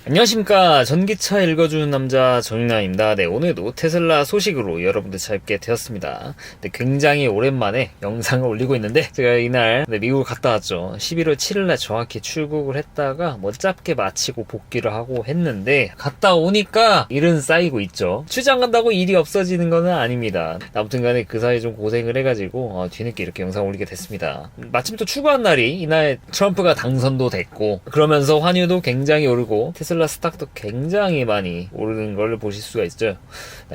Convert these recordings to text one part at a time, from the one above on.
안녕하십니까. 전기차 읽어주는 남자 정윤아입니다. 네, 오늘도 테슬라 소식으로 여러분들 찾게 되었습니다. 네, 굉장히 오랜만에 영상을 올리고 있는데 제가 이날 미국을 갔다 왔죠. 11월 7일날 정확히 출국을 했다가 짧게 마치고 복귀를 하고 했는데 갔다 오니까 일은 쌓이고 있죠. 출장 간다고 일이 없어지는 건 아닙니다. 아무튼 간에 그 사이 좀 고생을 해가지고 뒤늦게 이렇게 영상 올리게 됐습니다. 마침 또 출고한 날이 이날 트럼프가 당선도 됐고 그러면서 환율도 굉장히 오르고 테슬라 스탁도 굉장히 많이 오르는 걸 보실 수가 있죠.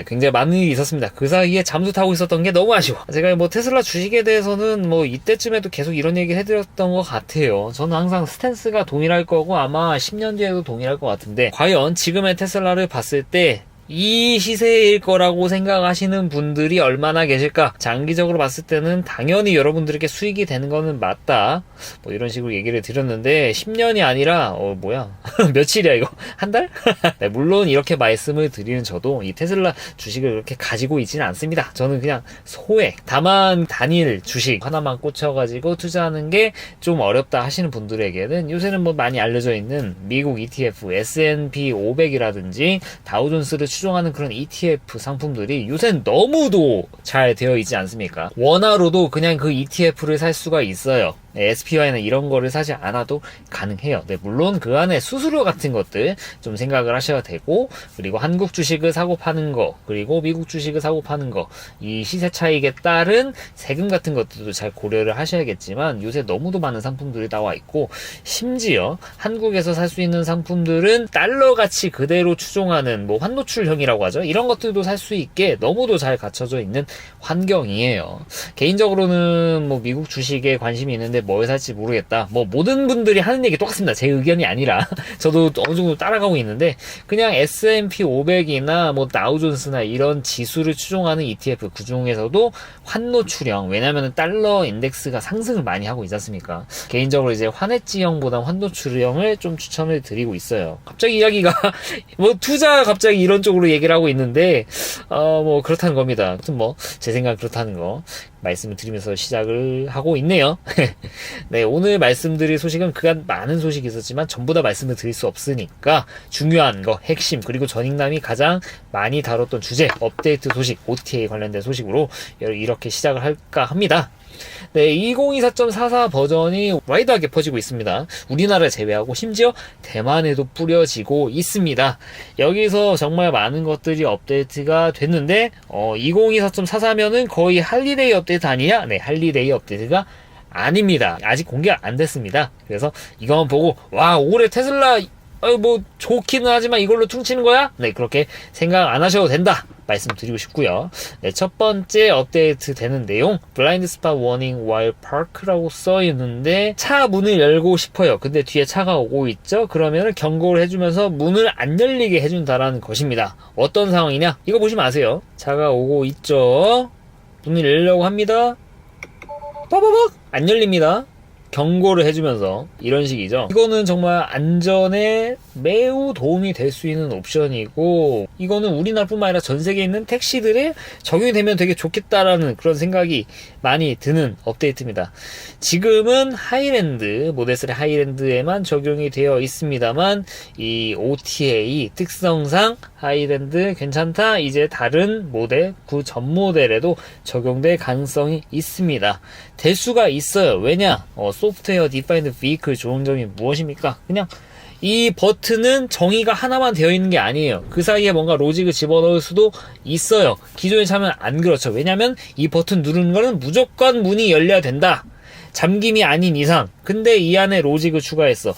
굉장히 많은 일이 있었습니다. 그 사이에 잠수 타고 있었던 게 너무 아쉬워. 제가 테슬라 주식에 대해서는 이때쯤에도 계속 이런 얘기를 해드렸던 것 같아요. 저는 항상 스탠스가 동일할 거고 아마 10년 뒤에도 동일할 것 같은데 과연 지금의 테슬라를 봤을 때 이 시세일 거라고 생각하시는 분들이 얼마나 계실까? 장기적으로 봤을 때는 당연히 여러분들에게 수익이 되는 거는 맞다. 이런 식으로 얘기를 드렸는데 10년이 아니라 며칠이야 이거? 한 달? 네, 물론 이렇게 말씀을 드리는 저도 이 테슬라 주식을 그렇게 가지고 있지는 않습니다. 저는 그냥 소액, 다만 단일 주식 하나만 꽂혀가지고 투자하는 게 좀 어렵다 하시는 분들에게는 요새는 많이 알려져 있는 미국 ETF, S&P 500이라든지 다우존스를 추종하는 그런 ETF 상품들이 요새는 너무도 잘 되어 있지 않습니까? 원화로도 그냥 그 ETF를 살 수가 있어요. SPY나 이런 거를 사지 않아도 가능해요. 네, 물론 그 안에 수수료 같은 것들 좀 생각을 하셔야 되고, 그리고 한국 주식을 사고 파는 거, 그리고 미국 주식을 사고 파는 거, 이 시세 차익에 따른 세금 같은 것들도 잘 고려를 하셔야겠지만 요새 너무도 많은 상품들이 나와 있고, 심지어 한국에서 살 수 있는 상품들은 달러 가치 그대로 추종하는 환노출형이라고 하죠. 이런 것들도 살 수 있게 너무도 잘 갖춰져 있는 환경이에요. 개인적으로는 미국 주식에 관심이 있는데 뭘 살지 모르겠다. 모든 분들이 하는 얘기 똑같습니다. 제 의견이 아니라 저도 어느 정도 따라가고 있는데 그냥 S&P 500이나 다우존스나 이런 지수를 추종하는 ETF 그 중에서도 환노출형, 왜냐면은 달러 인덱스가 상승을 많이 하고 있지 않습니까? 개인적으로 이제 환해지형보다 환노출형을 좀 추천을 드리고 있어요. 갑자기 이야기가 투자 갑자기 이런 쪽으로 얘기를 하고 있는데 그렇다는 겁니다. 아무튼 제 생각 그렇다는 거 말씀을 드리면서 시작을 하고 있네요. 네, 오늘 말씀드릴 소식은 그간 많은 소식이 있었지만 전부 다 말씀을 드릴 수 없으니까 중요한 거, 핵심, 그리고 전익남이 가장 많이 다뤘던 주제, 업데이트 소식, OTA 관련된 소식으로 이렇게 시작을 할까 합니다. 네, 2024.44 버전이 와이드하게 퍼지고 있습니다. 우리나라를 제외하고 심지어 대만에도 뿌려지고 있습니다. 여기서 정말 많은 것들이 업데이트가 됐는데 2024.44면은 거의 할리데이 업데이트 아니냐? 네, 할리데이 업데이트가 아닙니다. 아직 공개가 안 됐습니다. 그래서 이거만 보고 올해 테슬라 좋기는 하지만 이걸로 퉁치는 거야? 네, 그렇게 생각 안 하셔도 된다 말씀드리고 싶고요. 네, 첫 번째 업데이트 되는 내용, 블라인드 스팟 워닝 while park라고 써 있는데 차 문을 열고 싶어요. 근데 뒤에 차가 오고 있죠? 그러면 경고를 해주면서 문을 안 열리게 해준다라는 것입니다. 어떤 상황이냐? 이거 보시면 아세요. 차가 오고 있죠? 문을 열려고 합니다. 빠바박! 안 열립니다. 경고를 해주면서 이런 식이죠. 이거는 정말 안전에 매우 도움이 될 수 있는 옵션이고 이거는 우리나라뿐만 아니라 전 세계에 있는 택시들에 적용이 되면 되게 좋겠다라는 그런 생각이 많이 드는 업데이트입니다. 지금은 하이랜드, 모델 3 하이랜드에만 적용이 되어 있습니다만 이 OTA 특성상 하이랜드 괜찮다, 이제 다른 모델, 그 전 모델에도 적용될 가능성이 있습니다. 될 수가 있어요. 왜냐? 소프트웨어 디파인드 비클 좋은 점이 무엇입니까? 그냥 이 버튼은 정의가 하나만 되어 있는 게 아니에요. 그 사이에 뭔가 로직을 집어넣을 수도 있어요. 기존에 차면 안 그렇죠. 왜냐면 이 버튼 누르는 거는 무조건 문이 열려야 된다. 잠김이 아닌 이상. 근데 이 안에 로직을 추가했어.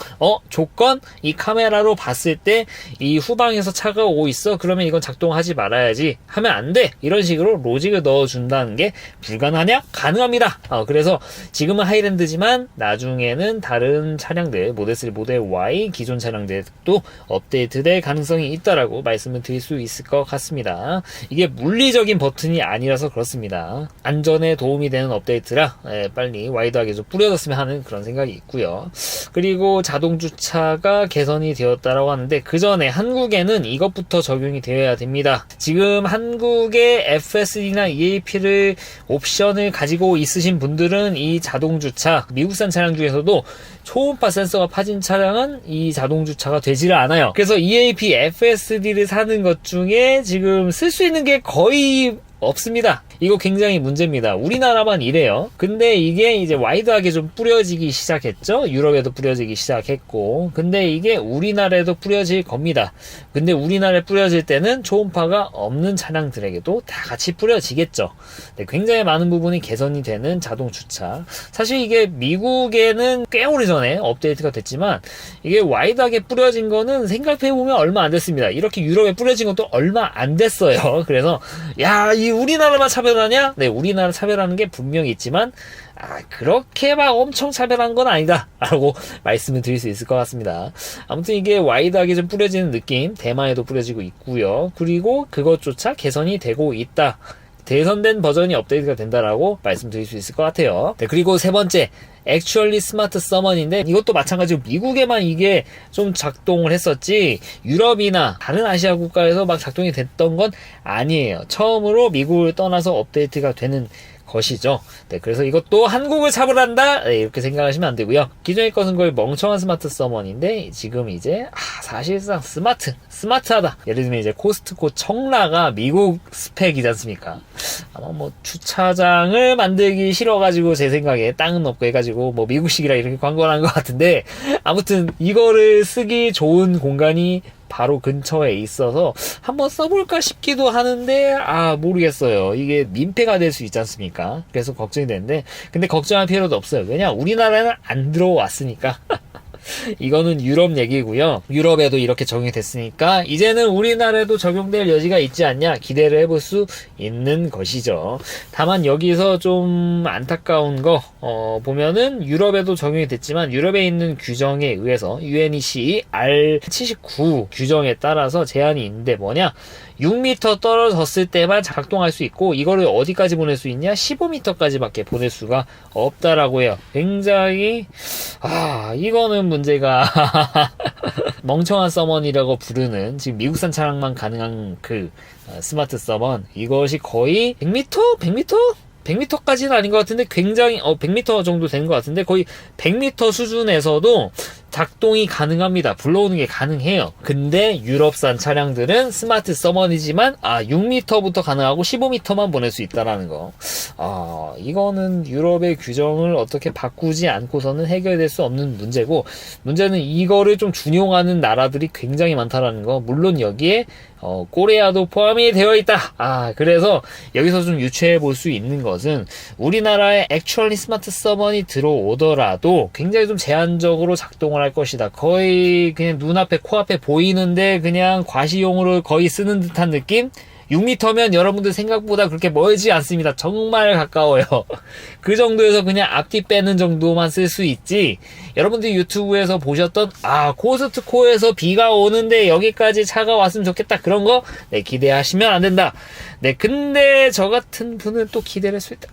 조건? 이 카메라로 봤을 때 이 후방에서 차가 오고 있어? 그러면 이건 작동하지 말아야지. 하면 안 돼. 이런 식으로 로직을 넣어준다는 게 불가능하냐? 가능합니다. 그래서 지금은 하이랜드지만 나중에는 다른 차량들, 모델 3, 모델 Y 기존 차량들도 업데이트될 가능성이 있다라고 말씀을 드릴 수 있을 것 같습니다. 이게 물리적인 버튼이 아니라서 그렇습니다. 안전에 도움이 되는 업데이트라 빨리 와이드 와이드하게 좀 뿌려졌으면 하는 그런 생각이 있고요. 그리고 자동주차가 개선이 되었다라고 하는데 그 전에 한국에는 이것부터 적용이 되어야 됩니다. 지금 한국의 FSD나 EAP를 옵션을 가지고 있으신 분들은 이 자동주차, 미국산 차량 중에서도 초음파 센서가 파진 차량은 이 자동주차가 되지를 않아요. 그래서 EAP FSD를 사는 것 중에 지금 쓸 수 있는 게 거의 없습니다. 이거 굉장히 문제입니다. 우리나라만 이래요. 근데 이게 이제 와이드하게 좀 뿌려지기 시작했죠. 유럽에도 뿌려지기 시작했고, 근데 이게 우리나라에도 뿌려질 겁니다. 근데 우리나라에 뿌려질 때는 초음파가 없는 차량들에게도 다 같이 뿌려지겠죠. 네, 굉장히 많은 부분이 개선이 되는 자동 주차. 사실 이게 미국에는 꽤 오래전에 업데이트가 됐지만 이게 와이드하게 뿌려진 거는 생각해보면 얼마 안 됐습니다. 이렇게 유럽에 뿌려진 것도 얼마 안 됐어요. 그래서 야, 이 우리나라만 차별하냐? 네, 우리나라 차별하는 게 분명히 있지만 그렇게 막 엄청 차별한 건 아니다 라고 말씀을 드릴 수 있을 것 같습니다. 아무튼 이게 와이드하게 좀 뿌려지는 느낌, 대만에도 뿌려지고 있고요. 그리고 그것조차 개선이 되고 있다. 개선된 버전이 업데이트가 된다라고 말씀드릴 수 있을 것 같아요. 네, 그리고 세 번째, Actually Smart Summon인데 이것도 마찬가지로 미국에만 이게 좀 작동을 했었지 유럽이나 다른 아시아 국가에서 막 작동이 됐던 건 아니에요. 처음으로 미국을 떠나서 업데이트가 되는 것이죠. 네, 그래서 이것도 한국을 차별한다? 네, 이렇게 생각하시면 안 되고요. 기존의 것은 거의 멍청한 스마트 서먼인데 지금 이제 사실상 스마트하다. 예를 들면 이제 코스트코 청라가 미국 스펙이지 않습니까? 아마 뭐 주차장을 만들기 싫어가지고 제 생각에 땅은 없고 해가지고 뭐 미국식이라 이렇게 광고를 한 것 같은데 아무튼 이거를 쓰기 좋은 공간이 바로 근처에 있어서 한번 써볼까 싶기도 하는데 모르겠어요. 이게 민폐가 될 수 있지 않습니까? 그래서 걱정이 되는데 근데 걱정할 필요도 없어요. 왜냐 우리나라에는 안 들어왔으니까. 이거는 유럽 얘기고요. 유럽에도 이렇게 적용이 됐으니까 이제는 우리나라에도 적용될 여지가 있지 않냐 기대를 해볼 수 있는 것이죠. 다만 여기서 좀 안타까운 거 보면은 유럽에도 적용이 됐지만 유럽에 있는 규정에 의해서 UNEC R79 규정에 따라서 제한이 있는데 뭐냐 6m 떨어졌을 때만 작동할 수 있고 이거를 어디까지 보낼 수 있냐 15m까지밖에 보낼 수가 없다라고 해요. 굉장히 이거는 문제가 멍청한 서먼이라고 부르는 지금 미국산 차량만 가능한 그 스마트 서먼 이것이 거의 100m까지는 아닌 것 같은데 굉장히 100m 정도 되는 것 같은데 거의 100m 수준에서도 작동이 가능합니다. 불러오는 게 가능해요. 근데 유럽산 차량들은 스마트 서먼이지만 6m부터 가능하고 15m만 보낼 수 있다라는 거. 이거는 유럽의 규정을 어떻게 바꾸지 않고서는 해결될 수 없는 문제고 문제는 이거를 좀 준용하는 나라들이 굉장히 많다라는 거. 물론 여기에 코리아도 포함이 되어 있다. 그래서 여기서 좀 유추해 볼 수 있는 것은 우리나라에 액츄얼리 스마트 서먼이 들어오더라도 굉장히 좀 제한적으로 작동을 할 것이다. 거의 그냥 눈앞에 코앞에 보이는데 그냥 과시용으로 거의 쓰는 듯한 느낌? 6m면 여러분들 생각보다 그렇게 멀지 않습니다. 정말 가까워요. 그 정도에서 그냥 앞뒤 빼는 정도만 쓸 수 있지. 여러분들 유튜브에서 보셨던 코스트코에서 비가 오는데 여기까지 차가 왔으면 좋겠다 그런 거 기대하시면 안 된다. 네, 근데 저 같은 분은 또 기대를 할 수 있다.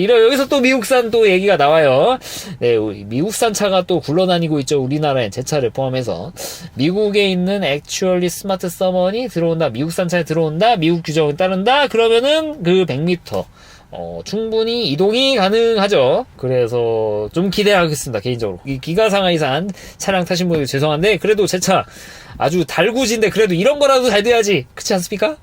여기서 또 미국산 또 얘기가 나와요. 네, 미국산 차가 또 굴러다니고 있죠. 우리나라에 제 차를 포함해서. 미국에 있는 액츄얼리 스마트 서먼이 들어온다. 미국산 차에 들어온다. 미국 규정을 따른다. 그러면은 그 100m. 충분히 이동이 가능하죠. 그래서 좀 기대하겠습니다, 개인적으로. 이 기가상하이 산 차량 타신 분들 죄송한데, 그래도 제 차 아주 달구지인데 그래도 이런 거라도 잘 돼야지. 그렇지 않습니까?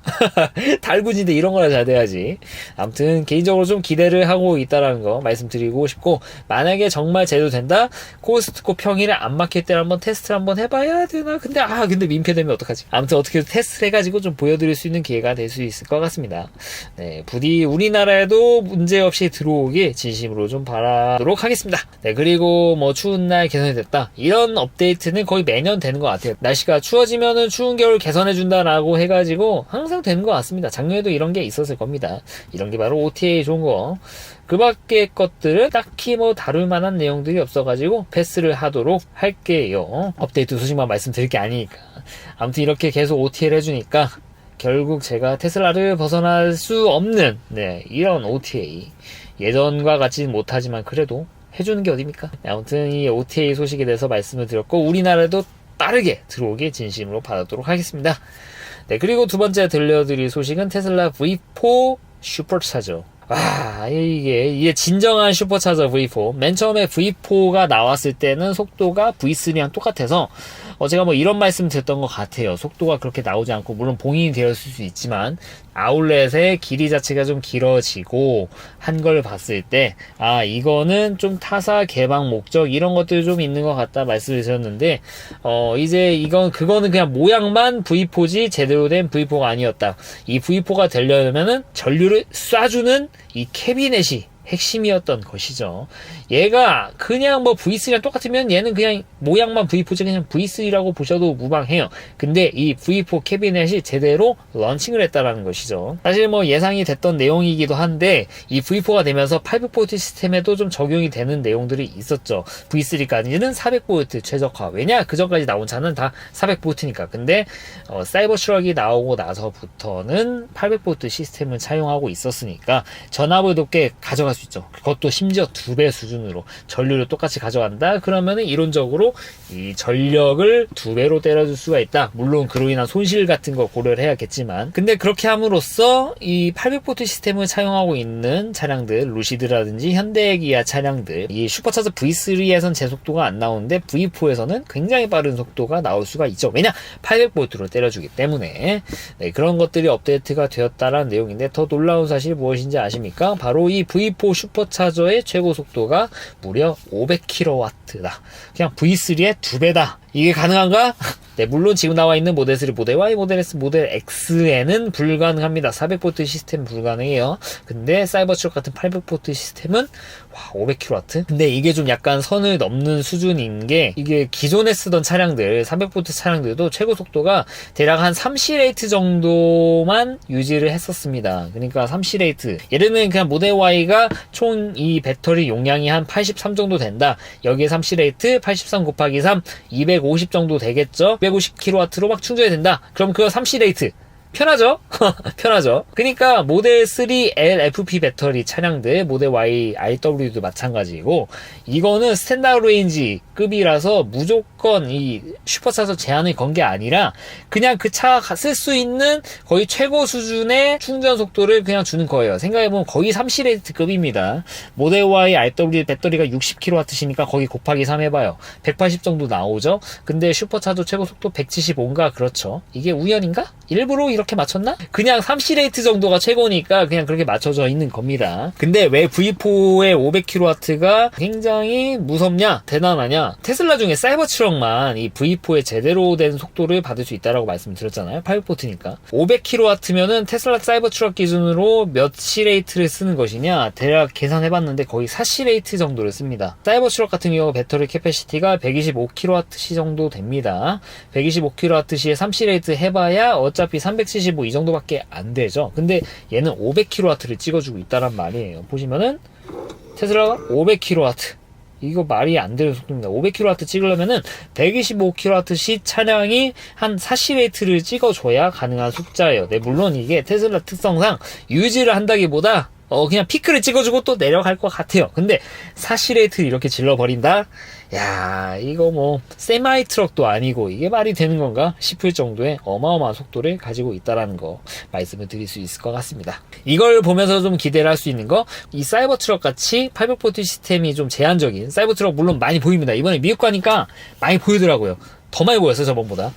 달구지인데 이런 거라도 잘 돼야지. 아무튼 개인적으로 좀 기대를 하고 있다라는 거 말씀드리고 싶고 만약에 정말 제대로 된다? 코스트코 평일에 안 막힐 때 한번 테스트를 한번 해봐야 되나? 근데 민폐되면 어떡하지? 아무튼 어떻게 테스트를 해가지고 좀 보여드릴 수 있는 기회가 될 수 있을 것 같습니다. 네, 부디 우리나라에도 문제없이 들어오길 진심으로 좀 바라도록 하겠습니다. 네, 그리고 뭐 추운 날 개선이 됐다. 이런 업데이트는 거의 매년 되는 것 같아요. 날씨가 추워지면은 추운 겨울 개선해준다라고 해가지고 항상 되는 것 같습니다. 작년에도 이런 게 있었을 겁니다. 이런 게 바로 OTA 좋은 거. 그 밖의 것들은 딱히 뭐 다룰 만한 내용들이 없어가지고 패스를 하도록 할게요. 업데이트 소식만 말씀드릴 게 아니니까. 아무튼 이렇게 계속 OTA를 해주니까 결국 제가 테슬라를 벗어날 수 없는 이런 OTA, 예전과 같지는 못하지만 그래도 해주는 게 어딥니까? 아무튼 이 OTA 소식에 대해서 말씀을 드렸고, 우리나라에도 빠르게 들어오길 진심으로 바라도록 하겠습니다. 그리고 두 번째 들려드릴 소식은 테슬라 V4 슈퍼차저. 이게 진정한 슈퍼차저 V4. 맨 처음에 V4가 나왔을 때는 속도가 V3랑 똑같아서 제가 이런 말씀 드렸던 것 같아요. 속도가 그렇게 나오지 않고, 물론 봉인이 되었을 수 있지만 아울렛의 길이 자체가 좀 길어지고 한 걸 봤을 때 이거는 좀 타사 개방 목적 이런 것들이 좀 있는 것 같다 말씀을 드렸는데, 이제 그거는 그냥 모양만 V4지 제대로 된 V4가 아니었다. 이 V4가 되려면은 전류를 쏴주는 이 캐비넷이 핵심이었던 것이죠. 얘가 그냥 V3랑 똑같으면 얘는 그냥 모양만 V4지 그냥 V3라고 보셔도 무방해요. 근데 이 V4 캐비넷이 제대로 런칭을 했다라는 것이죠. 사실 예상이 됐던 내용이기도 한데, 이 V4가 되면서 800V 시스템에도 좀 적용이 되는 내용들이 있었죠. V3까지는 400V 최적화. 왜냐? 그 전까지 나온 차는 다 400V니까. 근데 사이버트럭이 나오고 나서부터는 800V 시스템을 차용하고 있었으니까 전압을 높게 가져갈 수 있죠. 그것도 심지어 2배 수준으로 전류를 똑같이 가져간다. 그러면은 이론적으로 이 전력을 2배로 때려줄 수가 있다. 물론 그로 인한 손실 같은 거 고려를 해야겠지만, 근데 그렇게 함으로써 이 800V 시스템을 차용하고 있는 차량들, 루시드라든지 현대기아 차량들, 이 슈퍼차저 V3에선 제속도가 안 나오는데 V4에서는 굉장히 빠른 속도가 나올 수가 있죠. 왜냐? 800V로 때려주기 때문에. 그런 것들이 업데이트가 되었다라는 내용인데, 더 놀라운 사실이 무엇인지 아십니까? 바로 이 V4 슈퍼차저의 최고 속도가 무려 500kW다. 그냥 V3의 2배다. 이게 가능한가? 물론 지금 나와 있는 모델 3, 모델 Y, 모델 S, 모델 X에는 불가능합니다. 400V 시스템 불가능해요. 근데 사이버트럭 같은 800V 시스템은 500kW? 근데 이게 좀 약간 선을 넘는 수준인 게, 이게 기존에 쓰던 차량들, 300V 차량들도 최고 속도가 대략 한 3시레이트 정도만 유지를 했었습니다. 그러니까 3시레이트. 예를 들면 그냥 모델 Y가 총 이 배터리 용량이 한 83 정도 된다. 여기에 3시레이트, 83 곱하기 3, 250 정도 되겠죠? 250kW로 막 충전이 된다. 그럼 그거 3시레이트. 편하죠? 편하죠? 그러니까 모델 3 LFP 배터리 차량들, 모델 Y, RW도 마찬가지고, 이거는 스탠다드 레인지 급이라서 무조건 이 슈퍼차저 제한을 건 게 아니라 그냥 그 차가 쓸 수 있는 거의 최고 수준의 충전 속도를 그냥 주는 거예요. 생각해보면 거의 3시레이트 급입니다. 모델 Y, RW 배터리가 60kW시니까 거기 곱하기 3 해봐요. 180 정도 나오죠? 근데 슈퍼차저 최고 속도 175인가? 그렇죠. 이게 우연인가? 일부러 이렇게 맞췄나? 그냥 3시레이트 정도가 최고니까 그냥 그렇게 맞춰져 있는 겁니다. 근데 왜 V4의 500kW가 굉장히 무섭냐? 대단하냐? 테슬라 중에 사이버트럭만 이 V4의 제대로 된 속도를 받을 수 있다라고 말씀드렸잖아요. 800V니까. 500kW면은 테슬라 사이버트럭 기준으로 몇 시레이트를 쓰는 것이냐? 대략 계산해봤는데 거의 4시레이트 정도를 씁니다. 사이버트럭 같은 경우 배터리 캐패시티가 125kWh 정도 됩니다. 125kWh에 3시레이트 해봐야 어차피 375 이 정도밖에 안 되죠. 근데 얘는 500kW를 찍어주고 있다란 말이에요. 보시면은 테슬라가 500kW, 이거 말이 안 되는 속도입니다. 500kW 찍으려면은 125kWh 차량이 한 4시레이트를 찍어줘야 가능한 숫자예요. 물론 이게 테슬라 특성상 유지를 한다기보다 그냥 피크를 찍어주고 또 내려갈 것 같아요. 근데 4시레이트를 이렇게 질러버린다? 야, 이거 세마이 트럭도 아니고 이게 말이 되는 건가 싶을 정도의 어마어마한 속도를 가지고 있다라는 거 말씀을 드릴 수 있을 것 같습니다. 이걸 보면서 좀 기대를 할 수 있는 거, 이 사이버트럭 같이 800V 시스템이 좀 제한적인 사이버트럭 물론 많이 보입니다. 이번에 미국 가니까 많이 보이더라고요. 더 많이 보였어요, 저번보다.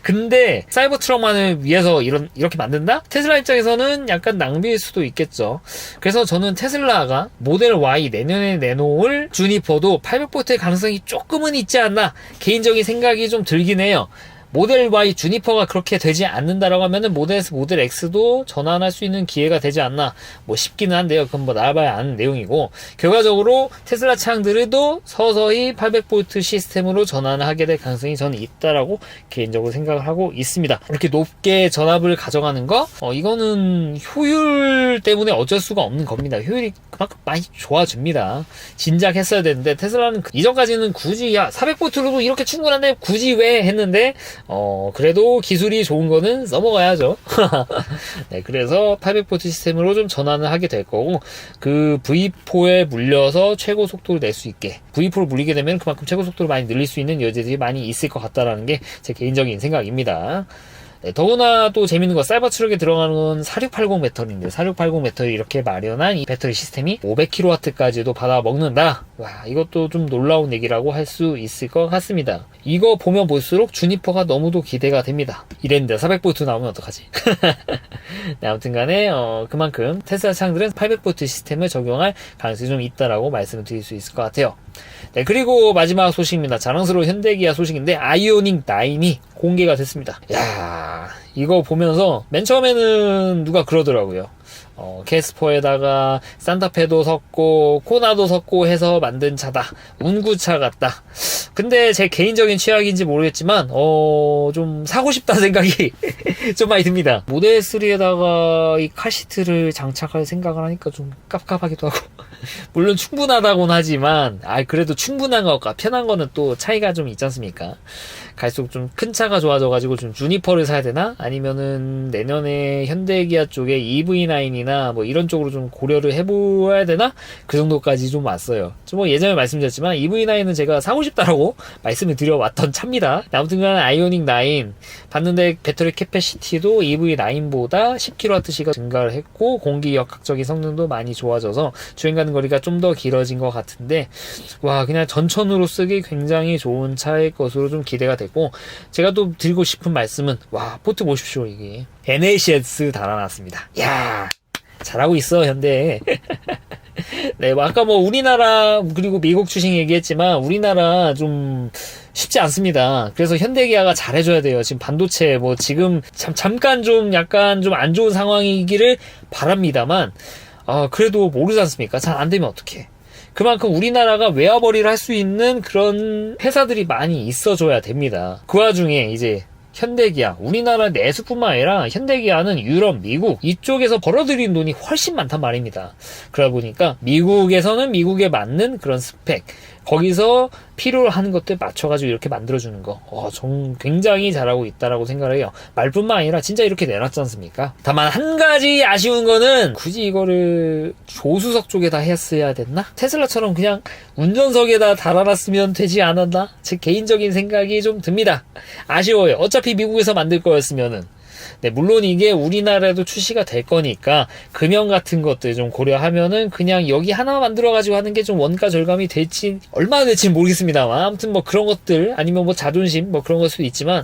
근데 사이버트럭만을 위해서 이렇게 만든다? 테슬라 입장에서는 약간 낭비일 수도 있겠죠. 그래서 저는 테슬라가 모델 Y 내년에 내놓을 주니퍼도 800V의 가능성이 조금은 있지 않나, 개인적인 생각이 좀 들긴 해요. 모델 Y 주니퍼가 그렇게 되지 않는다라고 하면은 모델 S, 모델 X도 전환할 수 있는 기회가 되지 않나 싶기는 한데요. 그건 나와봐야 아는 내용이고, 결과적으로 테슬라 차량들도 서서히 800V 시스템으로 전환을 하게 될 가능성이 저는 있다라고 개인적으로 생각을 하고 있습니다. 이렇게 높게 전압을 가져가는 거, 이거는 효율 때문에 어쩔 수가 없는 겁니다. 효율이 그만큼 많이 좋아집니다. 진작 했어야 되는데 테슬라는 이전까지는 굳이 400V로도 이렇게 충분한데 굳이 왜 했는데 그래도 기술이 좋은 거는 써먹어야죠. 네, 그래서 800V 시스템으로 좀 전환을 하게 될 거고, 그 V4에 물려서 최고 속도를 낼 수 있게, V4로 물리게 되면 그만큼 최고 속도를 많이 늘릴 수 있는 여지들이 많이 있을 것 같다라는 게 제 개인적인 생각입니다. 네, 더구나 또 재밌는 거, 사이버 트럭에 들어가는 4680 배터리인데, 4680 배터리 이렇게 마련한 이 배터리 시스템이 500kW까지도 받아 먹는다. 와, 이것도 좀 놀라운 얘기라고 할 수 있을 것 같습니다. 이거 보면 볼수록 주니퍼가 너무도 기대가 됩니다. 이랬는데 400V 나오면 어떡하지? 네, 아무튼 간에 그만큼 테슬라 차량들은 800V 시스템을 적용할 가능성이 좀 있다라고 말씀을 드릴 수 있을 것 같아요. 네, 그리고 마지막 소식입니다. 자랑스러운 현대기아 소식인데, 아이오닉 9이 공개가 됐습니다. 야, 이거 보면서 맨 처음에는 누가 그러더라고요. 캐스퍼에다가 산타페도 섞고 코나도 섞고 해서 만든 차다. 운구차 같다. 근데 제 개인적인 취향인지 모르겠지만 좀 사고 싶다는 생각이 좀 많이 듭니다. 모델 3에다가 이 카시트를 장착할 생각을 하니까 좀 깝깝하기도 하고 물론 충분하다고는 하지만 그래도 충분한 것과 편한 거는 또 차이가 좀 있지 않습니까? 갈수록 좀 큰 차가 좋아져가지고 좀 주니퍼를 사야 되나? 아니면은 내년에 현대기아 쪽에 EV9이나 뭐 이런 쪽으로 좀 고려를 해보아야 되나? 그 정도까지 좀 왔어요. 뭐 예전에 말씀드렸지만 EV9은 제가 사고 싶다라고 말씀을 드려왔던 차입니다. 아무튼간 아이오닉 9 봤는데 배터리 캐패시티도 EV9보다 10kWh가 증가를 했고 공기 역학적인 성능도 많이 좋아져서 주행 가는 거리가 좀 더 길어진 것 같은데, 와, 그냥 전천후로 쓰기 굉장히 좋은 차일 것으로 좀 기대가 됐고, 제가 또 드리고 싶은 말씀은, 와, 포트 보십시오. 이게 NACS 달아놨습니다. 야, 잘하고 있어 현대. 네, 아까 뭐 우리나라 그리고 미국 주식 얘기했지만 우리나라 좀 쉽지 않습니다. 그래서 현대기아가 잘해줘야 돼요. 지금 반도체 뭐 지금 잠깐 좀 약간 좀 안 좋은 상황이기를 바랍니다만, 그래도 모르지 않습니까? 잘 안 되면 어떡해. 그만큼 우리나라가 외화벌이를 할 수 있는 그런 회사들이 많이 있어줘야 됩니다. 그 와중에 이제 현대기아, 우리나라 내수뿐만 아니라 현대기아는 유럽, 미국 이쪽에서 벌어들인 돈이 훨씬 많단 말입니다. 그러다 보니까 미국에서는 미국에 맞는 그런 스펙, 거기서 필요로 하는 것들 맞춰가지고 이렇게 만들어주는 거, 굉장히 잘하고 있다라고 생각을 해요. 말뿐만 아니라 진짜 이렇게 내놨지 않습니까? 다만 한 가지 아쉬운 거는 굳이 이거를 조수석 쪽에다 했어야 됐나? 테슬라처럼 그냥 운전석에다 달아놨으면 되지 않았나? 제 개인적인 생각이 좀 듭니다. 아쉬워요. 어차피 미국에서 만들 거였으면은. 네, 물론 이게 우리나라에도 출시가 될 거니까 금형 같은 것들 좀 고려하면은 그냥 여기 하나 만들어가지고 하는 게 좀 원가 절감이 될지 얼마나 될지 모르겠습니다만, 아무튼 뭐 그런 것들 아니면 뭐 자존심 뭐 그런 걸 수도 있지만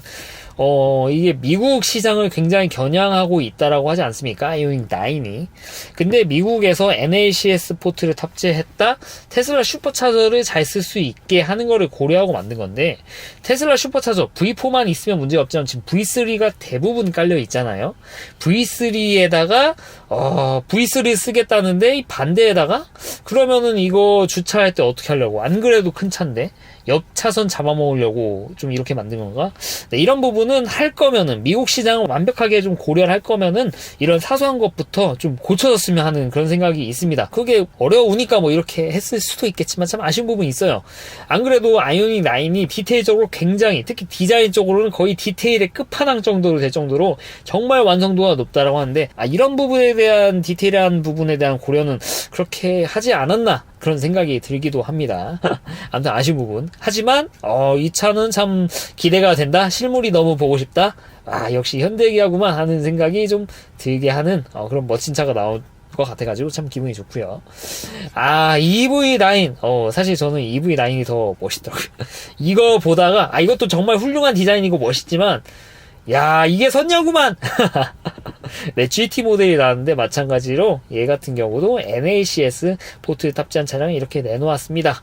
이게 미국 시장을 굉장히 겨냥하고 있다라고 하지 않습니까? 아이오닉 9이. 근데 미국에서 NACS 포트를 탑재했다? 테슬라 슈퍼차저를 잘 쓸 수 있게 하는 거를 고려하고 만든 건데, 테슬라 슈퍼차저 V4만 있으면 문제가 없지만 지금 V3가 대부분 깔려 있잖아요. V3에다가 V3 쓰겠다는데 이 반대에다가 그러면은 이거 주차할 때 어떻게 하려고? 안 그래도 큰 차인데 옆 차선 잡아먹으려고 좀 이렇게 만든 건가? 네, 이런 부분은 할 거면은 미국 시장을 완벽하게 좀 고려를 할 거면은 이런 사소한 것부터 좀 고쳐졌으면 하는 그런 생각이 있습니다. 그게 어려우니까 뭐 이렇게 했을 수도 있겠지만 참 아쉬운 부분이 있어요. 안 그래도 아이오닉 9이 디테일적으로 굉장히, 특히 디자인 쪽으로는 거의 디테일의 끝판왕 정도로 될 정도로 정말 완성도가 높다라고 하는데, 이런 부분에 대한 디테일한 부분에 대한 고려는 그렇게 하지 않았나 그런 생각이 들기도 합니다. 아무튼 아쉬운 부분. 하지만 이 차는 참 기대가 된다. 실물이 너무 보고 싶다. 역시 현대기아구만 하는 생각이 좀 들게 하는 그런 멋진 차가 나올 것 같아가지고 참 기분이 좋고요. EV9. 사실 저는 EV9이 더 멋있더라고요. 이거 보다가 이것도 정말 훌륭한 디자인이고 멋있지만, 야, 이게 섰냐구만. 네, GT 모델이 나왔는데 마찬가지로 얘 같은 경우도 NACS 포트를 탑재한 차량을 이렇게 내놓았습니다.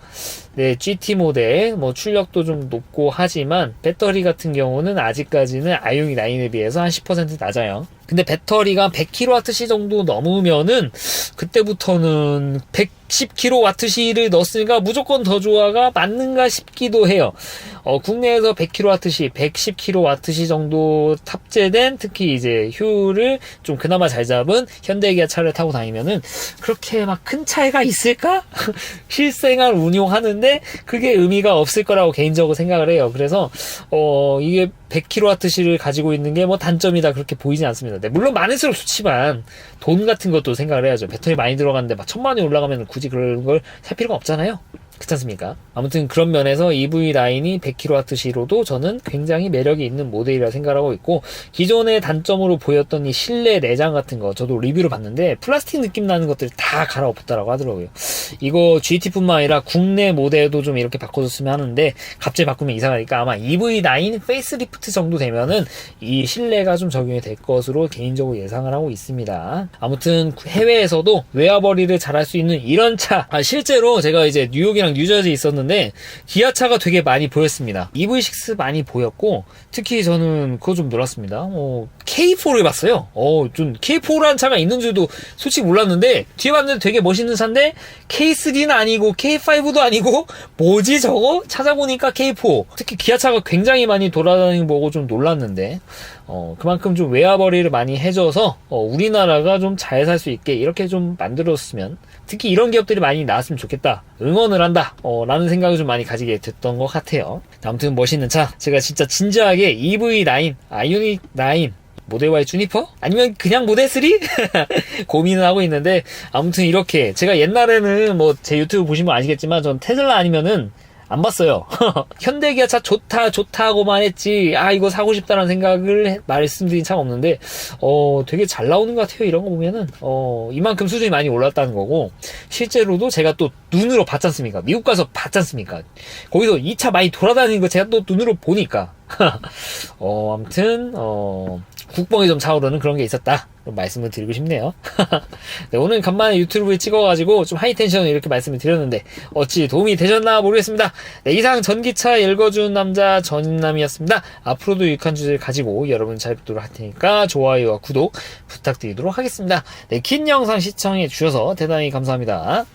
네, GT 모델 뭐 출력도 좀 높고 하지만 배터리 같은 경우는 아직까지는 아이오닉 9에 비해서 한 10% 낮아요. 근데 배터리가 100kWh 정도 넘으면은 그때부터는 110kWh를 넣었으니까 무조건 더 좋아가 맞는가 싶기도 해요. 국내에서 100kWh, 110kWh 정도 탑재된, 특히 이제 효율을 좀 그나마 잘 잡은 현대기아 차를 타고 다니면은 그렇게 막 큰 차이가 있을까? 실생활 운용하는데 있는데 그게 의미가 없을 거라고 개인적으로 생각을 해요. 그래서 이게 100kWh를 가지고 있는 게 뭐 단점이다 그렇게 보이진 않습니다. 네, 물론 많을수록 좋지만 돈 같은 것도 생각을 해야죠. 배터리 많이 들어갔는데 막 1000만원이 올라가면 굳이 그런 걸 살 필요가 없잖아요. 그렇지 않습니까? 아무튼 그런 면에서 EV 라인이 100kWh로도 저는 굉장히 매력이 있는 모델이라 생각하고 있고, 기존의 단점으로 보였던 이 실내 내장 같은 거 저도 리뷰를 봤는데 플라스틱 느낌 나는 것들이 다 갈아엎었다라고 하더라고요. 이거 GT뿐만 아니라 국내 모델도 좀 이렇게 바꿔줬으면 하는데 갑자기 바꾸면 이상하니까 아마 EV 라인 페이스리프트 정도 되면은 이 실내가 좀 적용이 될 것으로 개인적으로 예상을 하고 있습니다. 아무튼 해외에서도 웨어버리를 잘할 수 있는 이런 차, 실제로 제가 이제 뉴욕이랑 뉴저지에 있었는데 기아차가 되게 많이 보였습니다. EV6 많이 보였고, 특히 저는 그거 좀 놀랐습니다. K4를 봤어요. 좀 K4라는 차가 있는 줄도 솔직히 몰랐는데 뒤에 봤는데 되게 멋있는 차인데 K3는 아니고 K5도 아니고 뭐지 저거? 찾아보니까 K4. 특히 기아차가 굉장히 많이 돌아다니는 거 보고 좀 놀랐는데 그만큼 좀 웨어버리를 많이 해줘서 우리나라가 좀 잘 살 수 있게 이렇게 좀 만들었으면, 특히 이런 기업들이 많이 나왔으면 좋겠다, 응원을 한다 라는 생각을 좀 많이 가지게 됐던 것 같아요. 아무튼 멋있는 차, 제가 진짜 진지하게 EV 라인, 아이오닉 라인, 모델 Y 주니퍼? 아니면 그냥 모델 3? 고민을 하고 있는데, 아무튼 이렇게 제가 옛날에는 뭐 제 유튜브 보시면 아시겠지만 전 테슬라 아니면은 안 봤어요. 현대기아차 좋다고만 했지 이거 사고 싶다는 생각을 말씀드린 차가 없는데 되게 잘 나오는 것 같아요. 이런 거 보면은 이만큼 수준이 많이 올랐다는 거고, 실제로도 제가 또 눈으로 봤지 않습니까? 미국 가서 봤지 않습니까? 거기서 이 차 많이 돌아다니는 거 제가 또 눈으로 보니까 아무튼 국뽕이 좀 차오르는 그런 게 있었다, 말씀을 드리고 싶네요. 네, 오늘 간만에 유튜브에 찍어가지고 좀 하이텐션을 이렇게 말씀을 드렸는데 어찌 도움이 되셨나 모르겠습니다. 네, 이상 전기차 읽어주는 남자 전인남이었습니다. 앞으로도 유익한 주제를 가지고 여러분 찾아뵙도록 할 테니까 좋아요와 구독 부탁드리도록 하겠습니다. 네, 긴 영상 시청해 주셔서 대단히 감사합니다.